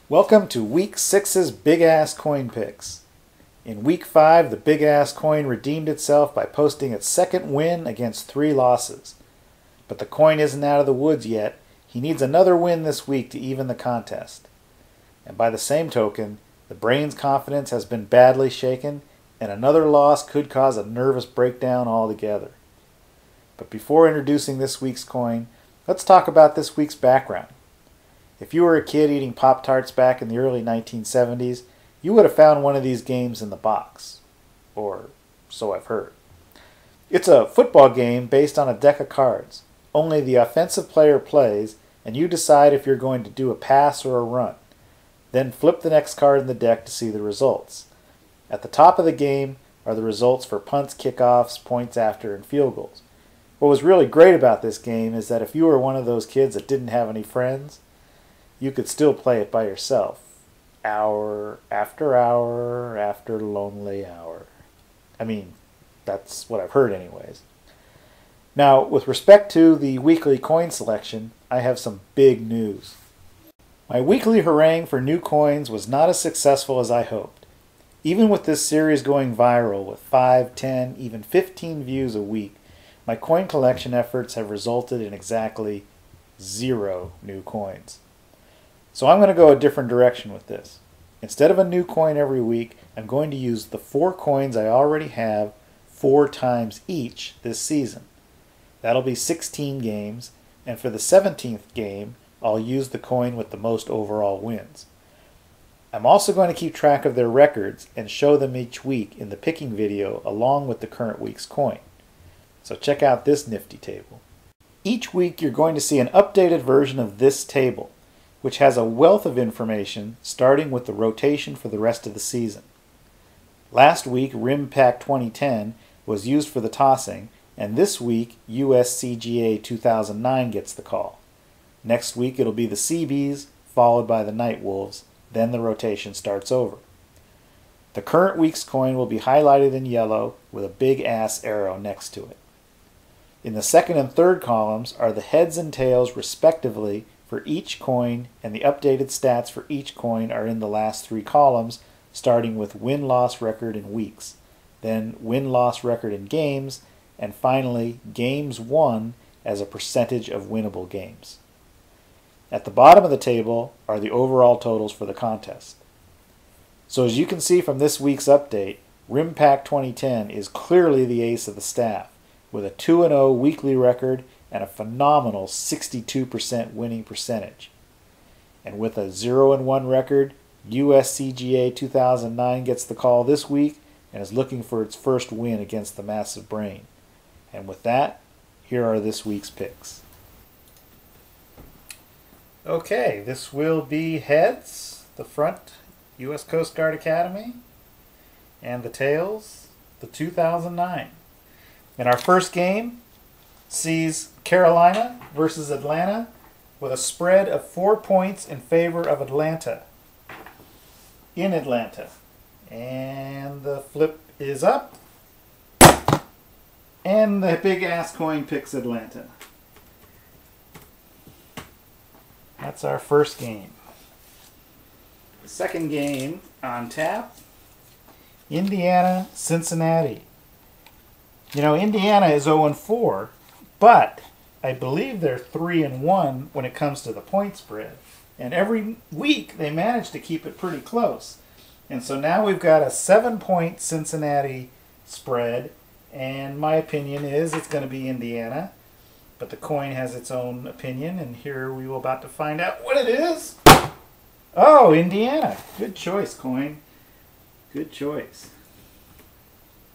Welcome to Week 6's Big Ass Coin Picks. In Week 5, the Big Ass Coin redeemed itself by posting its second win against 3 losses. But the coin isn't out of the woods yet. He needs another win this week to even the contest. And by the same token, the Brain's confidence has been badly shaken, and another loss could cause a nervous breakdown altogether. But before introducing this week's coin, let's talk about this week's background. If you were a kid eating Pop-Tarts back in the early 1970s, you would have found one of these games in the box. Or so I've heard. It's a football game based on a deck of cards. Only the offensive player plays, and you decide if you're going to do a pass or a run. Then flip the next card in the deck to see the results. At the top of the game are the results for punts, kickoffs, points after, and field goals. What was really great about this game is that if you were one of those kids that didn't have any friends, you could still play it by yourself. Hour after hour after lonely hour. I mean, that's what I've heard anyways. Now, with respect to the weekly coin selection, I have some big news. My weekly harangue for new coins was not as successful as I hoped. Even with this series going viral with 5, 10, even 15 views a week, my coin collection efforts have resulted in exactly 0 new coins. So I'm going to go a different direction with this. Instead of a new coin every week, I'm going to use the 4 coins I already have 4 times each this season. That'll be 16 games, and for the 17th game, I'll use the coin with the most overall wins. I'm also going to keep track of their records and show them each week in the picking video along with the current week's coin. So check out this nifty table. Each week you're going to see an updated version of this table, which has a wealth of information starting with the rotation for the rest of the season. Last week, Rim Pack 2010 was used for the tossing, and this week, USCGA 2009 gets the call. Next week, it'll be the Seabees, followed by the Night Wolves, then the rotation starts over. The current week's coin will be highlighted in yellow with a big ass arrow next to it. In the second and third columns are the heads and tails respectively for each coin, and the updated stats for each coin are in the last 3 columns, starting with win-loss record in weeks, then win-loss record in games, and finally games won as a percentage of winnable games. At the bottom of the table are the overall totals for the contest. So as you can see from this week's update, Rim Pack 2010 is clearly the ace of the staff, with a 2-0 weekly record and a phenomenal 62% winning percentage. And with a 0-1 record, USCGA 2009 gets the call this week and is looking for its first win against the Massive Brain. And with that, here are this week's picks. Okay, this will be heads, the front, U.S. Coast Guard Academy, and the tails, the 2009. In our first game, sees Carolina versus Atlanta with a spread of 4 points in favor of Atlanta. In Atlanta. And the flip is up. And the big ass coin picks Atlanta. That's our first game. The second game on tap, Indiana, Cincinnati. You know, Indiana is 0-4, but I believe they're 3-1 when it comes to the point spread. And every week they manage to keep it pretty close. And so now we've got a 7-point Cincinnati spread, and my opinion is it's going to be Indiana. But the coin has its own opinion, and here we will about to find out what it is. Oh, Indiana. Good choice, coin. Good choice.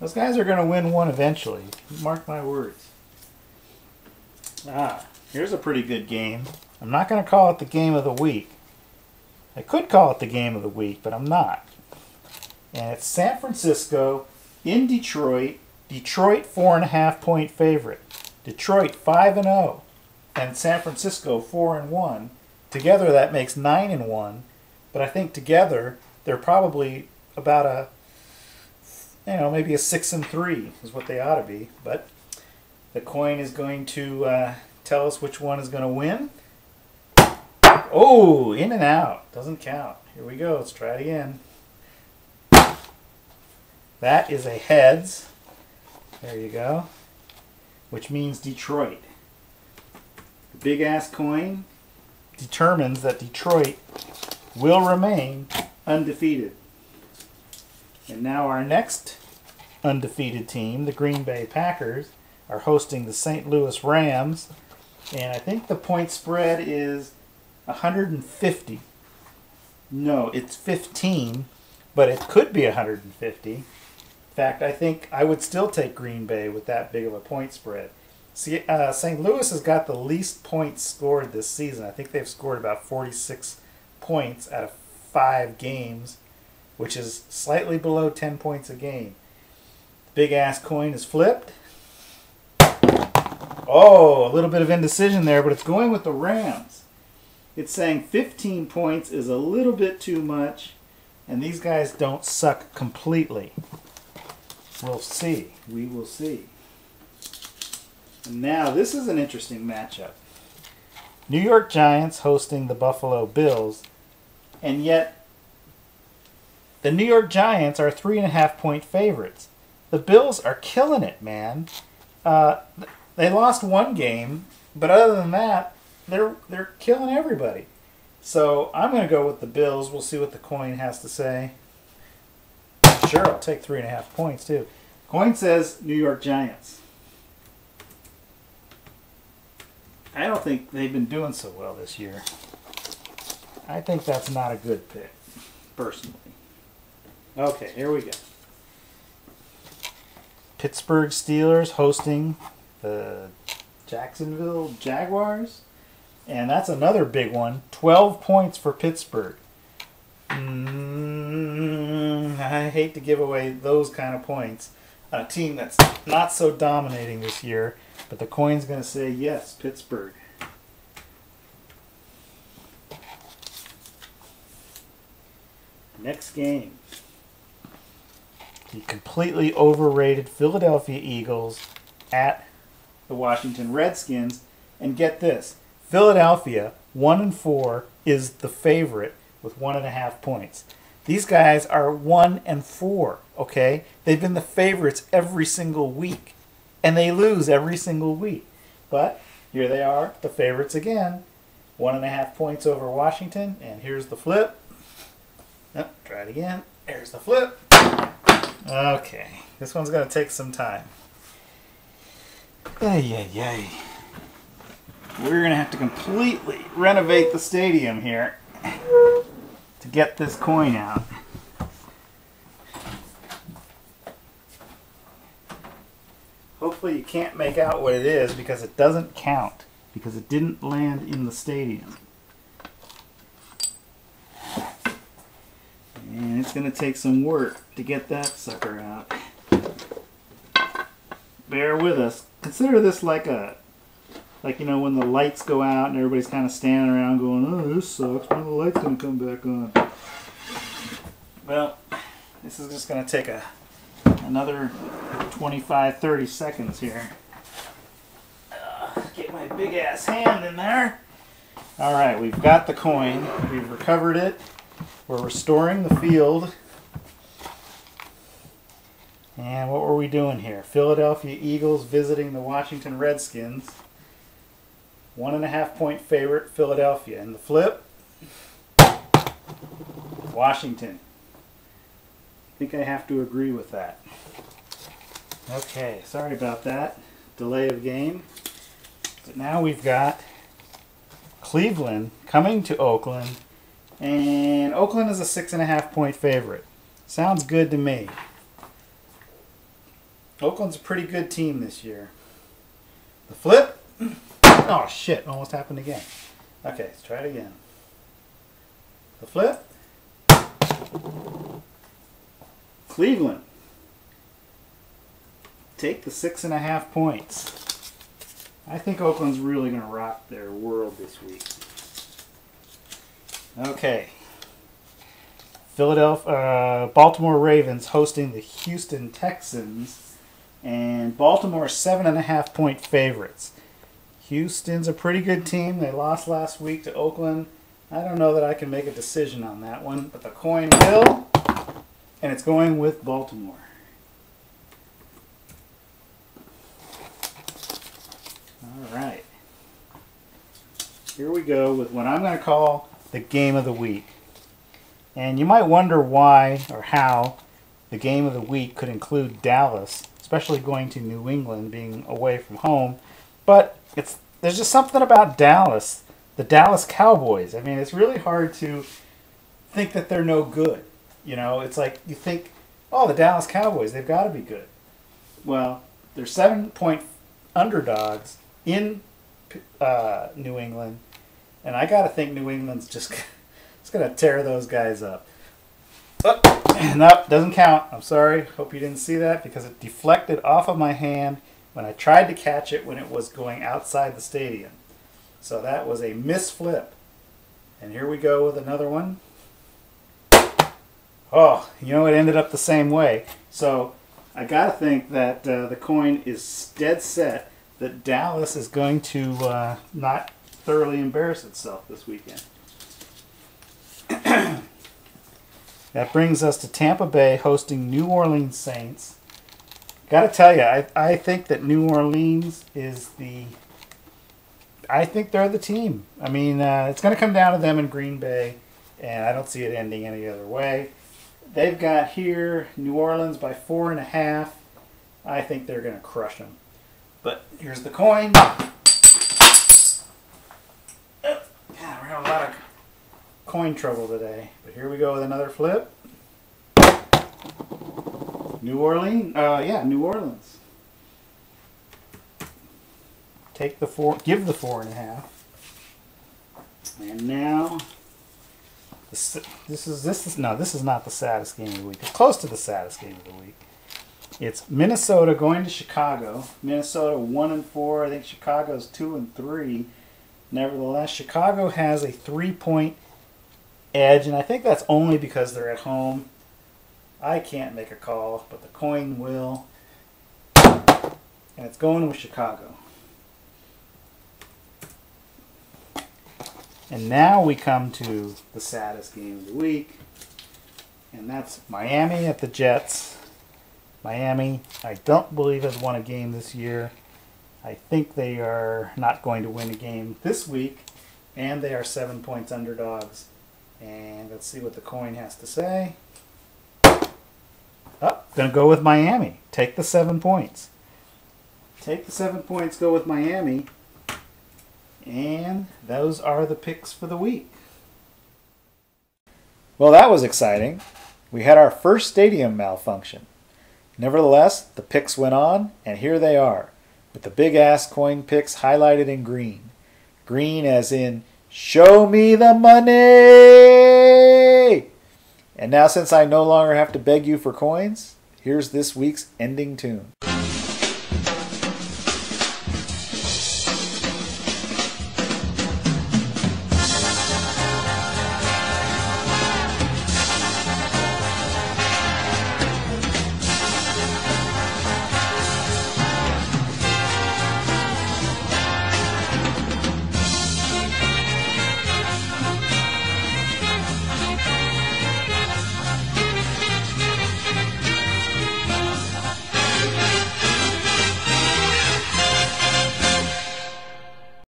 Those guys are going to win one eventually. Mark my words. Here's a pretty good game. I'm not going to call it the game of the week. I could call it the game of the week, but I'm not. And it's San Francisco In Detroit, Detroit 4.5 point favorite. Detroit 5-0, and San Francisco 4-1. Together that makes 9-1. But I think together they're probably about a, maybe a 6-3 is what they ought to be. But the coin is going to tell us which one is going to win. Oh, in and out. Doesn't count. Here we go. Let's try it again. That is a heads. There you go. Which means Detroit. The big ass coin determines that Detroit will remain undefeated. And now our next undefeated team, the Green Bay Packers, are hosting the St. Louis Rams. And I think the point spread is 150. No, it's 15, but it could be 150. In fact, I think I would still take Green Bay with that big of a point spread. See, St. Louis has got the least points scored this season. I think they've scored about 46 points out of 5 games, which is slightly below 10 points a game. The big ass coin is flipped. Oh, a little bit of indecision there, but it's going with the Rams. It's saying 15 points is a little bit too much, and these guys don't suck completely. We'll see. We will see. And now, this is an interesting matchup. New York Giants hosting the Buffalo Bills, and yet the New York Giants are 3.5 point favorites. The Bills are killing it, man. They lost one game, but other than that, they're killing everybody. So I'm going to go with the Bills. We'll see what the coin has to say. Sure, I'll take 3.5 points too. Coin says New York Giants. I don't think they've been doing so well this year. I think that's not a good pick, personally. Okay, here we go. Pittsburgh Steelers hosting the Jacksonville Jaguars. And that's another big one. 12 points for Pittsburgh. I hate to give away those kind of points on a team that's not so dominating this year. But the coin's going to say yes, Pittsburgh. Next game. The completely overrated Philadelphia Eagles at the Washington Redskins. And get this. Philadelphia, 1-4, is the favorite with 1.5 points. These guys are 1-4, okay? They've been the favorites every single week. And they lose every single week. But here they are, the favorites again. 1.5 points over Washington. And here's the flip. Oh, try it again. There's the flip. Okay. This one's going to take some time. Yay. We're going to have to completely renovate the stadium here to get this coin out. Hopefully you can't make out what it is because it doesn't count because it didn't land in the stadium. And it's going to take some work to get that sucker out. Bear with us. Consider this like when the lights go out and everybody's kind of standing around going, oh, this sucks. When are the lights going to come back on? Well, this is just going to take another 25-30 seconds here. Get my big ass hand in there. Alright, we've got the coin. We've recovered it. We're restoring the field. And what were we doing here? Philadelphia Eagles visiting the Washington Redskins. 1.5 point favorite, Philadelphia. And the flip, Washington. I think I have to agree with that. Okay, sorry about that. Delay of game. But now we've got Cleveland coming to Oakland. And Oakland is a 6.5 point favorite. Sounds good to me. Oakland's a pretty good team this year. The flip. Oh shit, almost happened again. Okay, let's try it again. The flip. Cleveland. Take the 6.5 points. I think Oakland's really going to rock their world this week. Okay. Baltimore Ravens hosting the Houston Texans, and Baltimore 7.5 point favorites. Houston's a pretty good team. They lost last week to Oakland. I don't know that I can make a decision on that one, but the coin will, and it's going with Baltimore. All right. Here we go with what I'm going to call the game of the week. And you might wonder why or how the game of the week could include Dallas, especially going to New England, being away from home. But there's just something about Dallas, the Dallas Cowboys. I mean, it's really hard to think that they're no good. You know, it's like you think, oh, the Dallas Cowboys, they've got to be good. Well, they're 7-point underdogs in New England, and I got to think New England's just going to tear those guys up. Oh, no, doesn't count. I'm sorry. Hope you didn't see that because it deflected off of my hand when I tried to catch it when it was going outside the stadium. So that was a misflip. And here we go with another one. Oh, you know, it ended up the same way. So I got to think that the coin is dead set that Dallas is going to not thoroughly embarrass itself this weekend. That brings us to Tampa Bay hosting New Orleans Saints. Got to tell you, I think that New Orleans is I think they're the team. I mean, it's going to come down to them in Green Bay, and I don't see it ending any other way. They've got here New Orleans by 4.5. I think they're going to crush them. But here's the coin. God, we're having a lot of coin trouble today. But here we go with another flip. New Orleans. New Orleans. Take the 4. Give the 4.5. And now, this is not the saddest game of the week. It's close to the saddest game of the week. It's Minnesota going to Chicago. Minnesota 1-4. I think Chicago's 2-3. Nevertheless, Chicago has a 3-point edge, and I think that's only because they're at home. I can't make a call, but the coin will. And it's going with Chicago. And now we come to the saddest game of the week, and that's Miami at the Jets. Miami, I don't believe, has won a game this year. I think they are not going to win a game this week, and they are 7 points underdogs. And let's see what the coin has to say. Oh, going to go with Miami. Take the 7 points. Take the 7 points, go with Miami. And those are the picks for the week. Well, that was exciting. We had our first stadium malfunction. Nevertheless, the picks went on, and here they are, with the big-ass coin picks highlighted in green. Green as in, show me the money! And now, since I no longer have to beg you for coins, here's this week's ending tune.